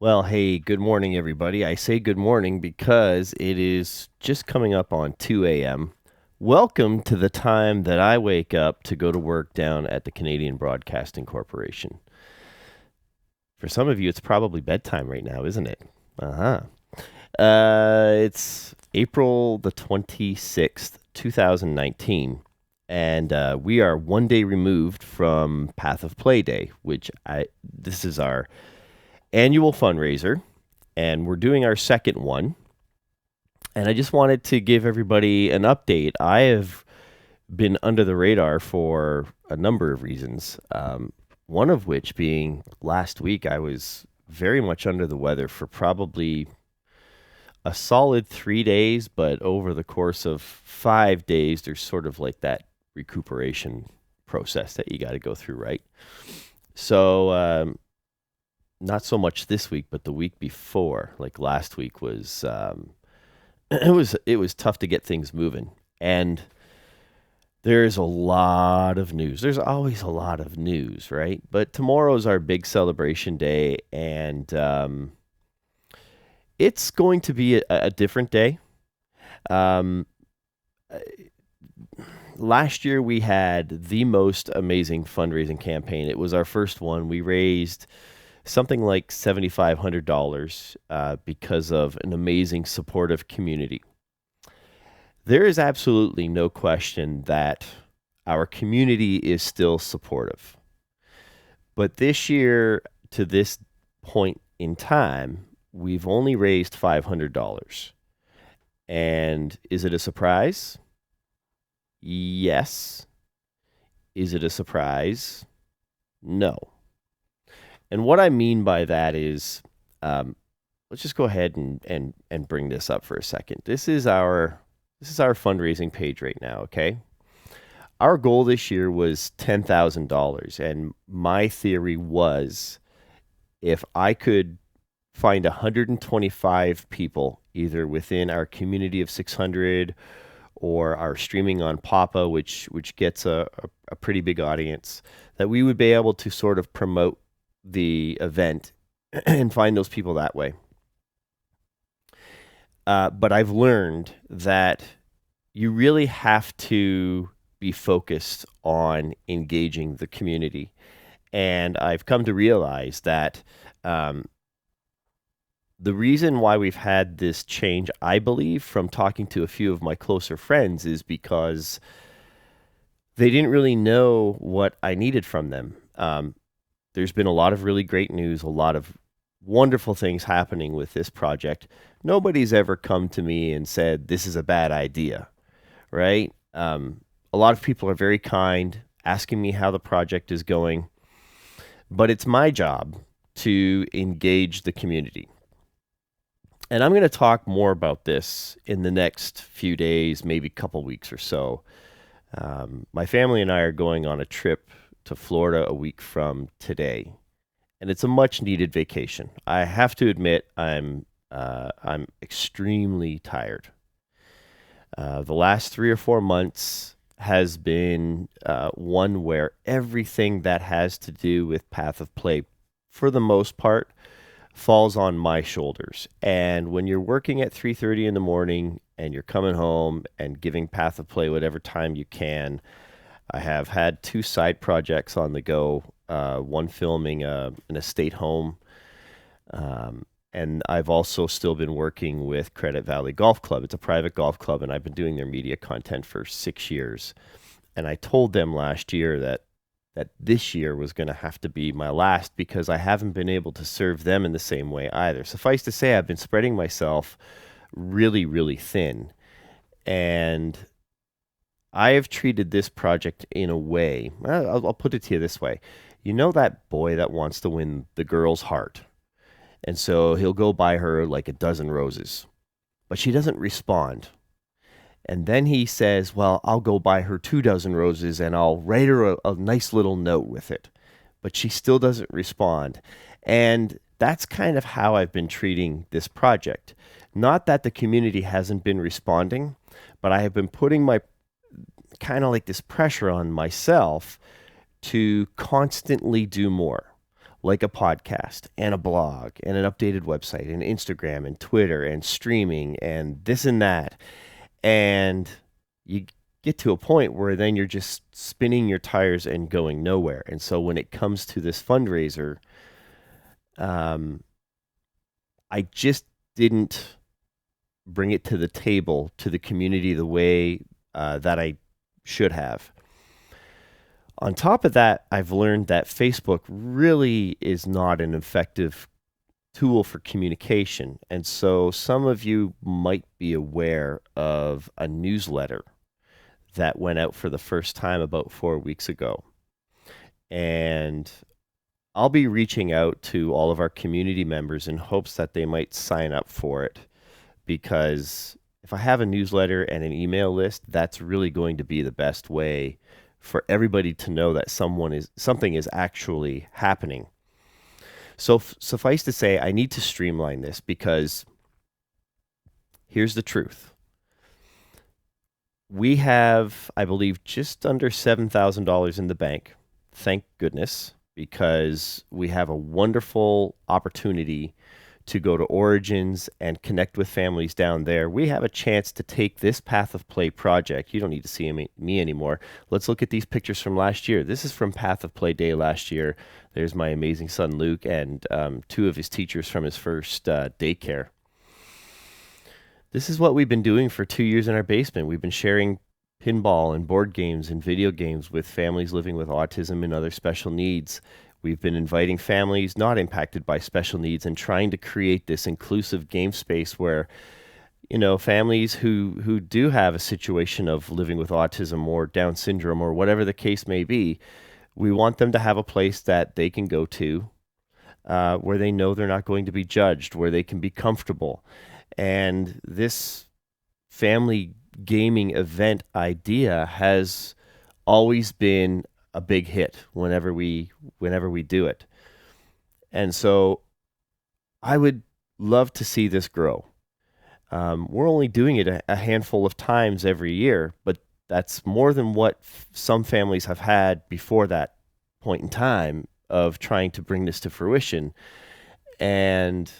Well, hey, good morning, everybody. I say good morning because it is just coming up on 2 a.m. Welcome to the time that I wake up to go to work down at the Canadian Broadcasting Corporation. For some of you, it's probably bedtime right now, isn't it? Uh huh. It's April the 26th, 2019, and we are one day removed from Path of Play Day, this is our annual fundraiser, and we're doing our second one. And I just wanted to give everybody an update. I have been under the radar for a number of reasons. One of which being last week, I was very much under the weather for probably a solid 3 days, but over the course of 5 days, there's sort of like that recuperation process that you got to go through, right? So, not so much this week, but the week before, like last week, was it was tough to get things moving. And there's a lot of news. There's always a lot of news, right? But tomorrow's our big celebration day, and it's going to be a different day. Um, Last year we had the most amazing fundraising campaign. It was our first one. We raised something like $7,500 because of an amazing supportive community. There is absolutely no question that our community is still supportive. But this year, to this point in time, we've only raised $500. And is it a surprise? Yes. Is it a surprise? No. And what I mean by that is, let's just go ahead and bring this up for a second. This is our fundraising page right now, okay? Our goal this year was $10,000, and my theory was if I could find 125 people either within our community of 600 or our streaming on Papa, which gets a pretty big audience, that we would be able to sort of promote the event and find those people that way. But I've learned that you really have to be focused on engaging the community. And I've come to realize that um, the reason why we've had this change, I believe, from talking to a few of my closer friends, is because they didn't really know what I needed from them. There's been a lot of really great news, a lot of wonderful things happening with this project. Nobody's ever come to me and said, this is a bad idea, right? A lot of people are very kind, asking me how the project is going, but it's my job to engage the community. And I'm going to talk more about this in the next few days, maybe a couple weeks or so. My family and I are going on a trip to Florida a week from today, and it's a much needed vacation. I have to admit, I'm extremely tired. The last 3 or 4 months has been one where everything that has to do with Path of Play, for the most part, falls on my shoulders. And when you're working at 3:30 in the morning and you're coming home and giving Path of Play whatever time you can, I have had two side projects on the go. One filming an estate home, and I've also still been working with Credit Valley Golf Club. It's a private golf club, and I've been doing their media content for 6 years. And I told them last year that this year was going to have to be my last because I haven't been able to serve them in the same way either. Suffice to say, I've been spreading myself really, really thin. And I have treated this project in a way, I'll put it to you this way. You know that boy that wants to win the girl's heart? And so he'll go buy her like a dozen roses, but she doesn't respond. And then he says, well, I'll go buy her 2 dozen roses and I'll write her a nice little note with it. But she still doesn't respond. And that's kind of how I've been treating this project. Not that the community hasn't been responding, but I have been putting my kind of like this pressure on myself to constantly do more. like a podcast and a blog and an updated website and Instagram and Twitter and streaming and this and that. And you get to a point where then you're just spinning your tires and going nowhere. And so when it comes to this fundraiser, um, I just didn't bring it to the table, to the community, the way that I should have. On top of that, I've learned that Facebook really is not an effective tool for communication. And so some of you might be aware of a newsletter that went out for the first time about 4 weeks ago. And I'll be reaching out to all of our community members in hopes that they might sign up for it, because if I have a newsletter and an email list, that's really going to be the best way for everybody to know that something is actually happening. So suffice to say, I need to streamline this, because here's the truth. We have, I believe, just under $7,000 in the bank. Thank goodness, because we have a wonderful opportunity to go to Origins and connect with families down there. We have a chance to take this Path of Play project. You don't need to see me anymore. Let's look at these pictures from last year. This is from Path of Play Day last year. There's my amazing son, Luke, and two of his teachers from his first daycare. This is what we've been doing for 2 years in our basement. We've been sharing pinball and board games and video games with families living with autism and other special needs. We've been inviting families not impacted by special needs and trying to create this inclusive game space where, families who do have a situation of living with autism or Down syndrome or whatever the case may be, we want them to have a place that they can go to where they know they're not going to be judged, where they can be comfortable. And this family gaming event idea has always been a big hit whenever we do it. And so I would love to see this grow. We're only doing it a handful of times every year, but that's more than what some families have had before that point in time of trying to bring this to fruition. And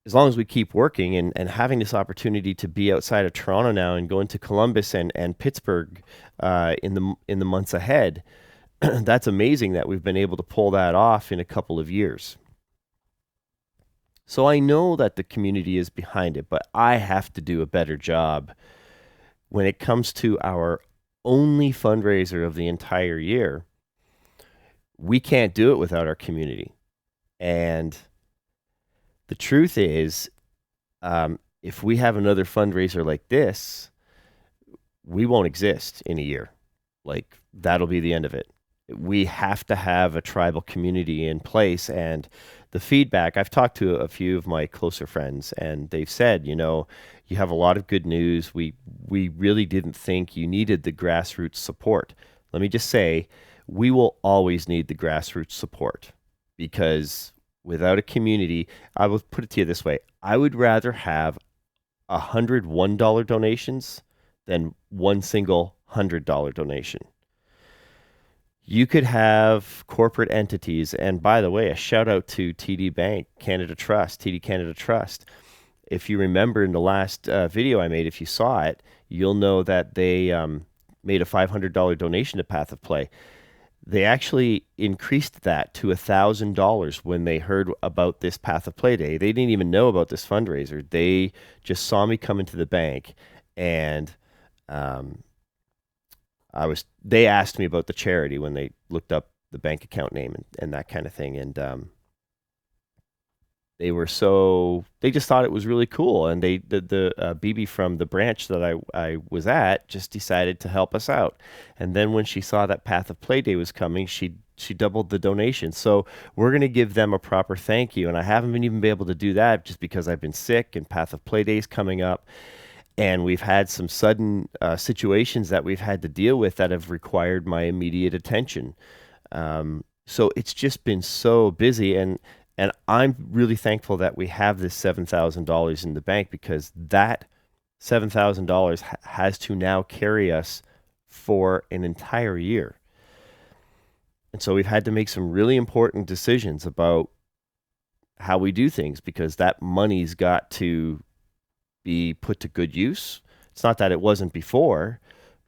as long as we keep working and having this opportunity to be outside of Toronto now and go into Columbus and Pittsburgh in the months ahead, that's amazing that we've been able to pull that off in a couple of years. So I know that the community is behind it, but I have to do a better job when it comes to our only fundraiser of the entire year. We can't do it without our community. And the truth is, if we have another fundraiser like this, we won't exist in a year. Like, that'll be the end of it. We have to have a tribal community in place. And the feedback, I've talked to a few of my closer friends, and they've said, you have a lot of good news. We really didn't think you needed the grassroots support. Let me just say, we will always need the grassroots support, because without a community, I will put it to you this way. I would rather have 100 $1 donations than one single $100 donation. You could have corporate entities, and by the way, a shout out to TD Bank, Canada Trust, TD Canada Trust. If you remember in the last video I made, if you saw it, you'll know that they made a $500 donation to Path of Play. They actually increased that to $1,000 when they heard about this Path of Play Day. They didn't even know about this fundraiser. They just saw me come into the bank, and they asked me about the charity when they looked up the bank account name and that kind of thing. And they just thought it was really cool. And the BB from the branch that I was at just decided to help us out. And then when she saw that Path of Play Day was coming, she doubled the donation. So we're going to give them a proper thank you. And I haven't even been able to do that just because I've been sick, and Path of Play Day is coming up. And we've had some sudden situations that we've had to deal with that have required my immediate attention. So it's just been so busy. And I'm really thankful that we have this $7,000 in the bank, because that $7,000 has to now carry us for an entire year. And so we've had to make some really important decisions about how we do things because that money's got to be put to good use. It's not that it wasn't before,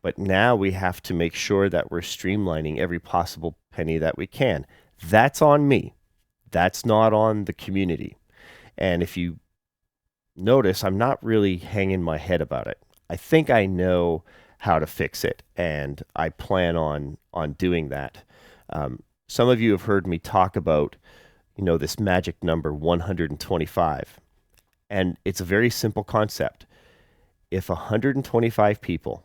but now we have to make sure that we're streamlining every possible penny that we can. That's on me. That's not on the community. And if you notice, I'm not really hanging my head about it. I think I know how to fix it, and I plan on doing that. Some of you have heard me talk about, this magic number 125, and it's a very simple concept. If 125 people,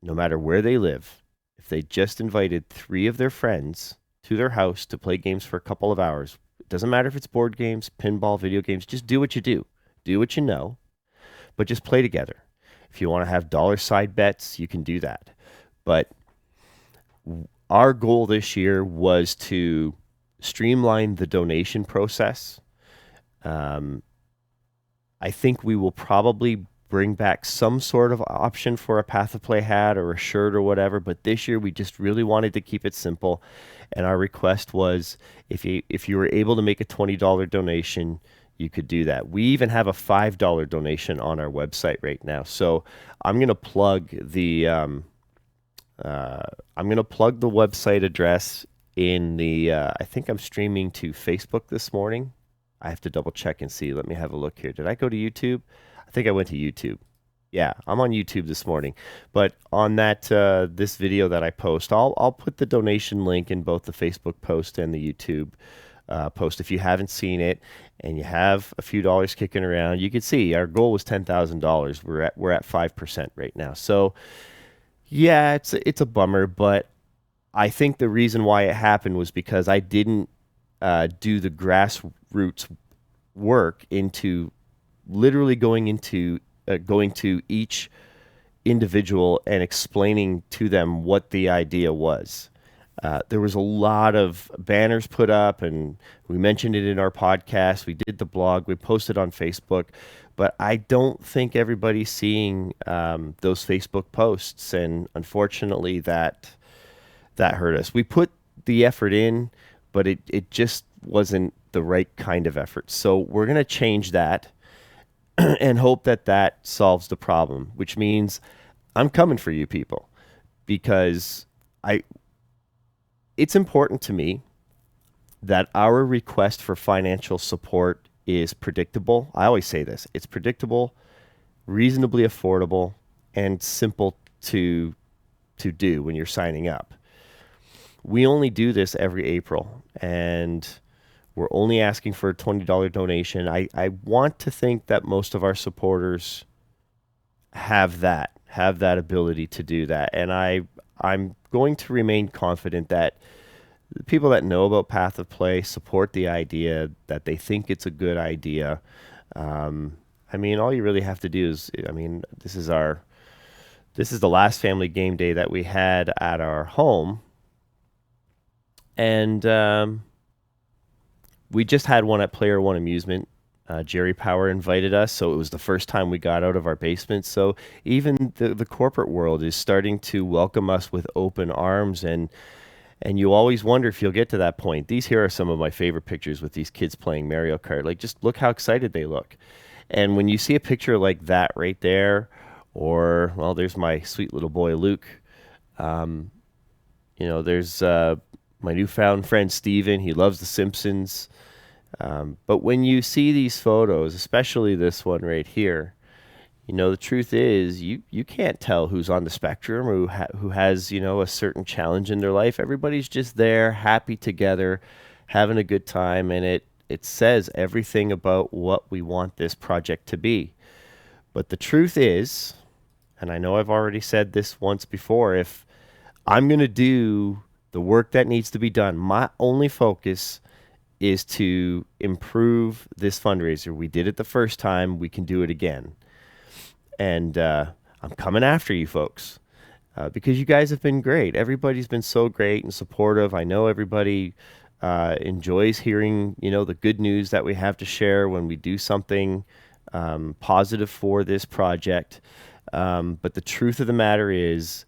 no matter where they live, if they just invited 3 of their friends to their house to play games for a couple of hours, it doesn't matter if it's board games, pinball, video games, just do what you do. Do what you know, but just play together. If you want to have dollar side bets, you can do that. But our goal this year was to streamline the donation process. I think we will probably bring back some sort of option for a Path of Play hat or a shirt or whatever, but this year we just really wanted to keep it simple. And our request was if you were able to make a $20 donation, you could do that. We even have a $5 donation on our website right now. So I'm going to plug the website address in the I think I'm streaming to Facebook this morning. I have to double check and see. Let me have a look here. Did I go to YouTube? I think I went to YouTube. Yeah, I'm on YouTube this morning. But on that this video that I post, I'll put the donation link in both the Facebook post and the YouTube post. If you haven't seen it and you have a few dollars kicking around, you can see our goal was $10,000. We're at 5% right now. So yeah, it's a bummer, but I think the reason why it happened was because I didn't do the grassroots work into literally going to each individual and explaining to them what the idea was. There was a lot of banners put up, and we mentioned it in our podcast. We did the blog. We posted on Facebook, but I don't think everybody's seeing those Facebook posts, and unfortunately, that hurt us. We put the effort in, but it just wasn't the right kind of effort. So we're going to change that and hope that solves the problem, which means I'm coming for you people because it's important to me that our request for financial support is predictable. I always say this. It's predictable, reasonably affordable, and simple to do when you're signing up. We only do this every April, and we're only asking for a $20 donation. I want to think that most of our supporters have that ability to do that. And I'm going to remain confident that the people that know about Path of Play support the idea, that they think it's a good idea. All you really have to do is, this is the last family game day that we had at our home. And we just had one at Player One Amusement. Jerry Power invited us, so it was the first time we got out of our basement. So even the corporate world is starting to welcome us with open arms, and you always wonder if you'll get to that point. These here are some of my favorite pictures with these kids playing Mario Kart. Like, just look how excited they look. And when you see a picture like that right there, or, well, there's my sweet little boy Luke. There's my newfound friend Steven. He loves The Simpsons. But when you see these photos, especially this one right here, the truth is you can't tell who's on the spectrum or who has, a certain challenge in their life. Everybody's just there, happy together, having a good time, and it says everything about what we want this project to be. But the truth is, and I know I've already said this once before, if I'm going to do the work that needs to be done, my only focus is to improve this fundraiser. We did it the first time. We can do it again. And I'm coming after you folks because you guys have been great. Everybody's been so great and supportive. I know everybody enjoys hearing, the good news that we have to share when we do something positive for this project. But the truth of the matter is,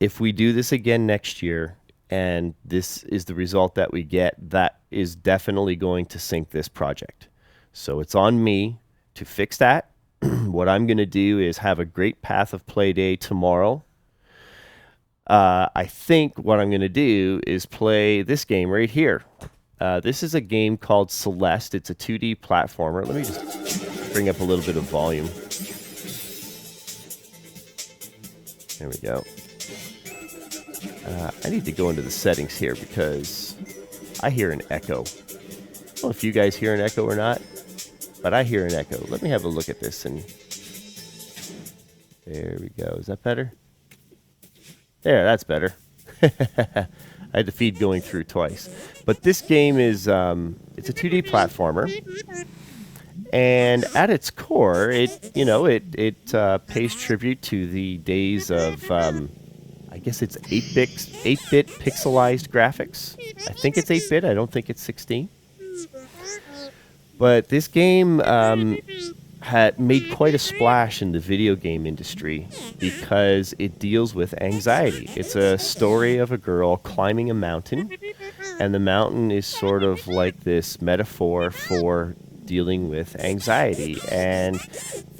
if we do this again next year, and this is the result that we get, that is definitely going to sink this project. So it's on me to fix that. What I'm going to do is have a great Path of Play day tomorrow. I think what I'm going to do is play this game right here. This is a game called Celeste. It's a 2D platformer. Let me just bring up a little bit of volume. There we go. I need to go into the settings here because I hear an echo. I don't know if you guys hear an echo or not, but I hear an echo. Let me have a look at this. And there we go. Is that better? There, that's better. I had the feed going through twice. But this game is, it's a 2D platformer. And at its core, it pays tribute to the days of, I guess it's 8-bit pixelized graphics. I think it's 8-bit. I don't think it's 16. But this game had made quite a splash in the video game industry because it deals with anxiety. It's a story of a girl climbing a mountain, and the mountain is sort of like this metaphor for dealing with anxiety. And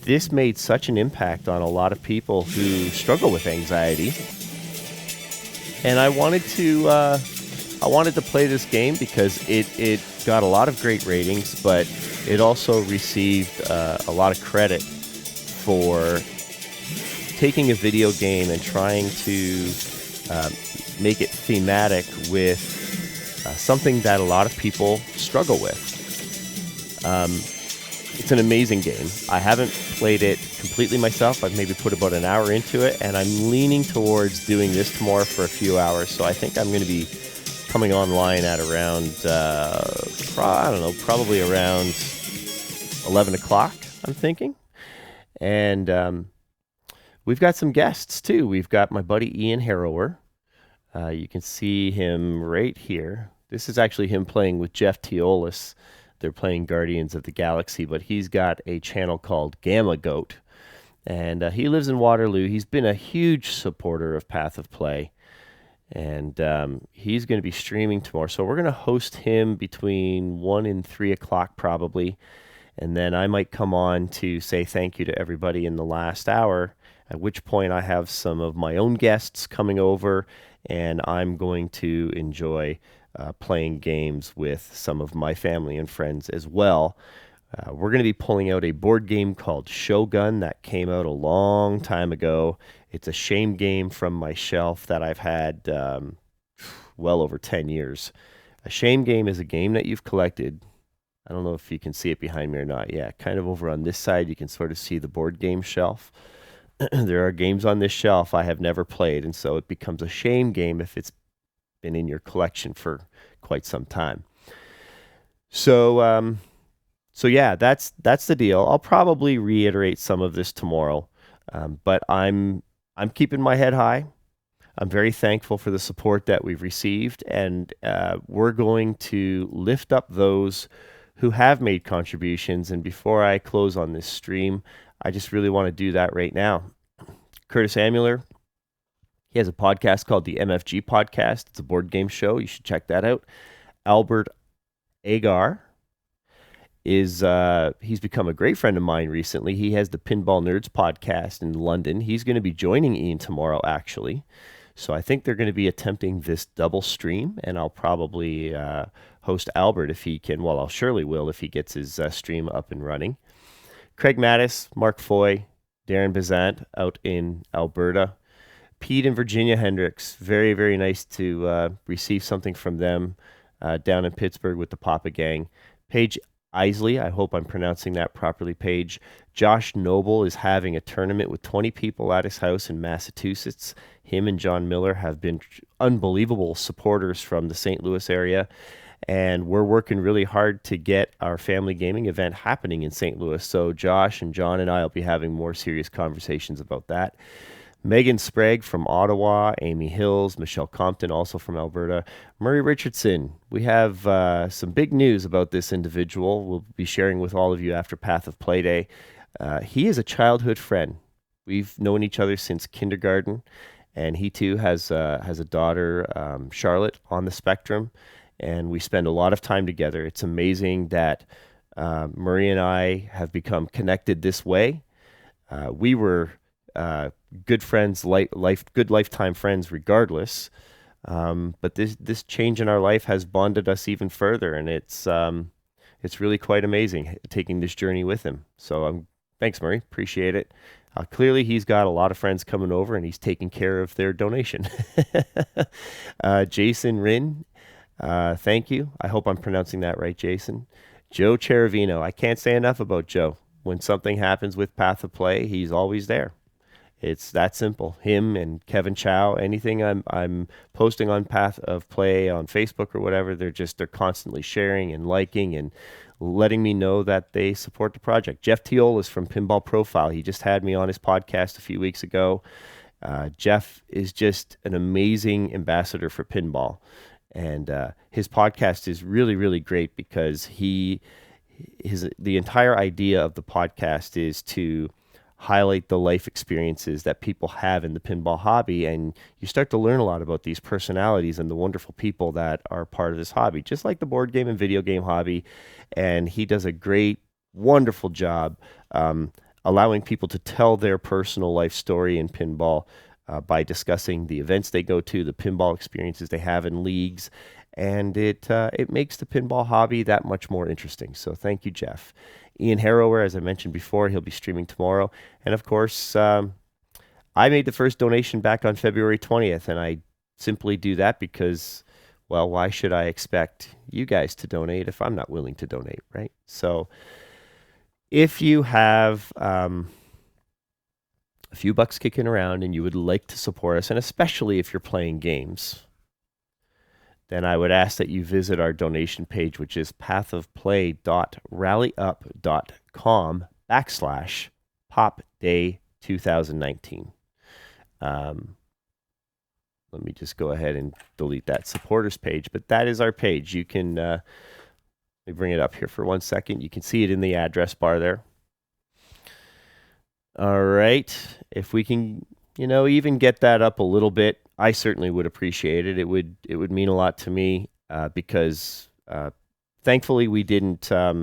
this made such an impact on a lot of people who struggle with anxiety. And I wanted to play this game because it got a lot of great ratings, but it also received a lot of credit for taking a video game and trying to make it thematic with something that a lot of people struggle with. It's an amazing game. I haven't played it completely myself. I've maybe put about an hour into it, and I'm leaning towards doing this tomorrow for a few hours. So I think I'm going to be coming online at around, probably around 11 o'clock, I'm thinking. And we've got some guests, too. We've got my buddy Ian Harrower. You can see him right here. This is actually him playing with Jeff Teolis. They're playing Guardians of the Galaxy, but he's got a channel called Gamma Goat, and he lives in Waterloo. He's been a huge supporter of Path of Play, and he's going to be streaming tomorrow. So we're going to host him between 1 and 3 o'clock probably, and then I might come on to say thank you to everybody in the last hour, at which point I have some of my own guests coming over, and I'm going to enjoy playing games with some of my family and friends as well. We're going to be pulling out a board game called Shogun that came out a long time ago. It's a shame game from my shelf that I've had well over 10 years. A shame game is a game that you've collected. I don't know if you can see it behind me or not. Yeah, kind of over on this side, you can sort of see the board game shelf. There are games on this shelf I have never played, and so it becomes a shame game if it's been in your collection for quite some time. So yeah, that's the deal. I'll probably reiterate some of this tomorrow, but I'm keeping my head high. I'm very thankful for the support that we've received, and we're going to lift up those who have made contributions. And before I close on this stream, I just really want to do that right now. Curtis Amuler, he has a podcast called the MFG Podcast. It's a board game show. You should check that out. Albert Agar is he's become a great friend of mine recently. He has the Pinball Nerds podcast in London. He's going to be joining Ian tomorrow, actually. So I think they're going to be attempting this double stream, and I'll probably host Albert if he can. Well, I'll surely will if he gets his stream up and running. Craig Mattis, Mark Foy, Darren Bazant out in Alberta. Pete and Virginia Hendricks, very, very nice to receive something from them down in Pittsburgh with the Papa Gang. Paige Isley, I hope I'm pronouncing that properly, Paige. Josh Noble is having a tournament with 20 people at his house in Massachusetts. Him and John Miller have been unbelievable supporters from the St. Louis area, and we're working really hard to get our family gaming event happening in St. Louis. So Josh and John and I will be having more serious conversations about that. Megan Sprague from Ottawa, Amy Hills, Michelle Compton, also from Alberta, Murray Richardson. We have some big news about this individual we'll be sharing with all of you after Path of Play Day. He is a childhood friend. We've known each other since kindergarten, and he too has a daughter, Charlotte, on the spectrum, and we spend a lot of time together. It's amazing that Marie and I have become connected this way. We were uh, good friends, good lifetime friends, regardless. But this change in our life has bonded us even further, and it's really quite amazing taking this journey with him. So thanks, Murray. Appreciate it. Clearly, he's got a lot of friends coming over, and he's taking care of their donation. Jason Rin, thank you. I hope I'm pronouncing that right, Jason. Joe Cheravino. I can't say enough about Joe. When something happens with Path of Play, he's always there. It's that simple. Him and Kevin Chow, anything I'm posting on Path of Play on Facebook or whatever, they're constantly sharing and liking and letting me know that they support the project. Jeff Teolis from Pinball Profile, he just had me on his podcast a few weeks ago. Jeff is just an amazing ambassador for pinball, and his podcast is really, really great because the entire idea of the podcast is to highlight the life experiences that people have in the pinball hobby, and you start to learn a lot about these personalities and the wonderful people that are part of this hobby, just like the board game and video game hobby. And he does a great, wonderful job allowing people to tell their personal life story in pinball by discussing the events they go to, the pinball experiences they have in leagues, and it makes the pinball hobby that much more interesting. So thank you, Jeff. Ian Harrower, as I mentioned before, he'll be streaming tomorrow. And of course, I made the first donation back on February 20th, and I simply do that because, well, why should I expect you guys to donate if I'm not willing to donate, right? So if you have a few bucks kicking around and you would like to support us, and especially if you're playing games, then I would ask that you visit our donation page, which is pathofplay.rallyup.com/popday2019. Let me just go ahead and delete that supporters page, but that is our page. You can, let me bring it up here for 1 second. You can see it in the address bar there. All right. If we can, even get that up a little bit, I certainly would appreciate it. It would mean a lot to me because thankfully we didn't, the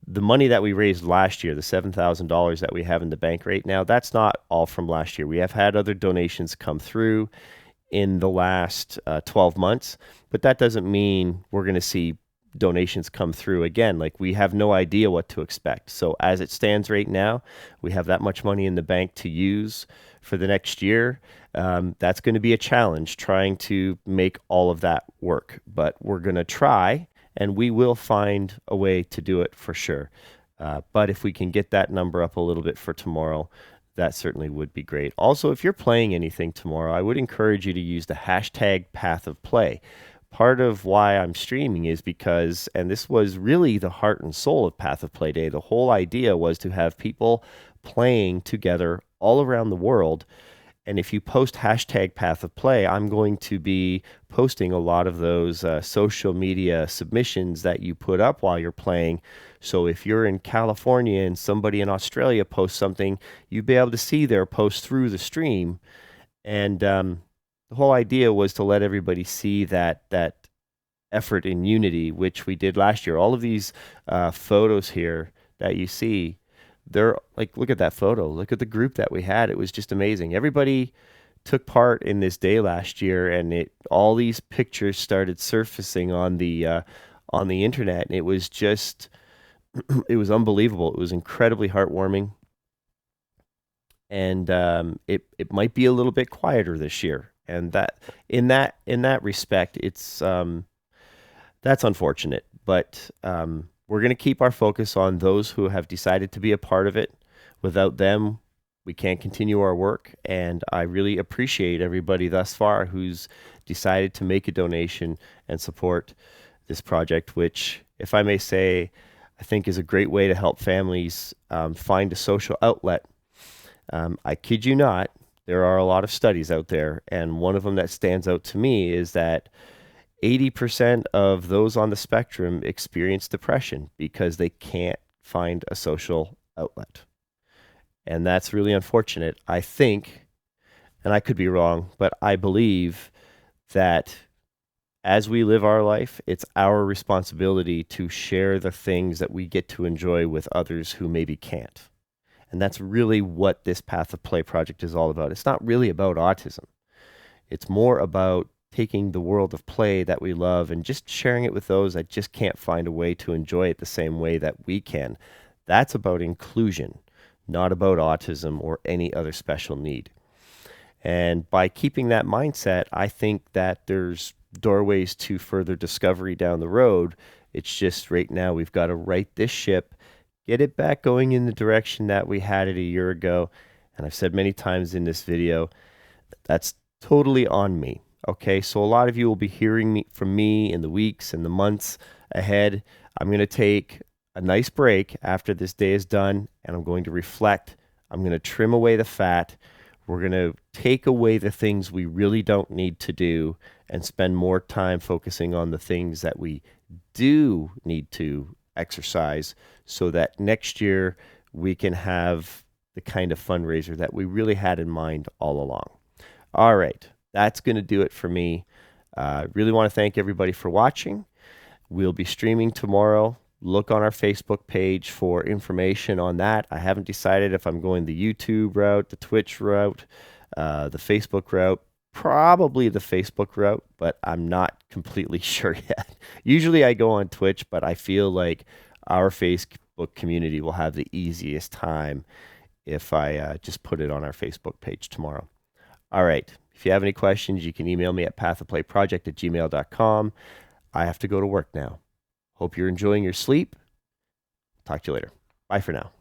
money that we raised last year, the $7,000 that we have in the bank right now, that's not all from last year. We have had other donations come through in the last 12 months, but that doesn't mean we're going to see donations come through again. Like, we have no idea what to expect. So as it stands right now, we have that much money in the bank to use for the next year. That's going to be a challenge trying to make all of that work, but we're going to try, and we will find a way to do it for sure. But if we can get that number up a little bit for tomorrow, that certainly would be great. Also, if you're playing anything tomorrow, I would encourage you to use the hashtag Path of Play. Part of why I'm streaming is because, and this was really the heart and soul of Path of Play Day, the whole idea was to have people playing together all around the world. And if you post hashtag Path of Play, I'm going to be posting a lot of those social media submissions that you put up while you're playing. So if you're in California and somebody in Australia posts something, you'd be able to see their post through the stream. And the whole idea was to let everybody see that effort in unity, which we did last year. All of these photos here that you see, they're like, look at that photo. Look at the group that we had. It was just amazing. Everybody took part in this day last year, and all these pictures started surfacing on the internet, and it was just it was unbelievable. It was incredibly heartwarming, and it might be a little bit quieter this year. And that in that respect, it's that's unfortunate. But we're going to keep our focus on those who have decided to be a part of it. Without them, we can't continue our work. And I really appreciate everybody thus far who's decided to make a donation and support this project, which, if I may say, I think is a great way to help families find a social outlet. I kid you not, there are a lot of studies out there, and one of them that stands out to me is that 80% of those on the spectrum experience depression because they can't find a social outlet. And that's really unfortunate. I think, and I could be wrong, but I believe that as we live our life, it's our responsibility to share the things that we get to enjoy with others who maybe can't. And that's really what this Path of Play project is all about. It's not really about autism. It's more about taking the world of play that we love and just sharing it with those that just can't find a way to enjoy it the same way that we can. That's about inclusion, not about autism or any other special need. And by keeping that mindset, I think that there's doorways to further discovery down the road. It's just right now we've got to right this ship, get it back going in the direction that we had it a year ago. And I've said many times in this video, that's totally on me. Okay, so a lot of you will be hearing from me in the weeks and the months ahead. I'm going to take a nice break after this day is done, and I'm going to reflect. I'm going to trim away the fat. We're going to take away the things we really don't need to do and spend more time focusing on the things that we do need to exercise so that next year we can have the kind of fundraiser that we really had in mind all along. All right, that's going to do it for me. Really want to thank everybody for watching. We'll be streaming tomorrow. Look on our Facebook page for information on that. I haven't decided if I'm going the YouTube route, the Twitch route, the Facebook route. Probably the Facebook route, but I'm not completely sure yet. Usually I go on Twitch, but I feel like our Facebook community will have the easiest time if I just put it on our Facebook page tomorrow. All right. If you have any questions, you can email me at pathofplayproject@gmail.com. I have to go to work now. Hope you're enjoying your sleep. Talk to you later. Bye for now.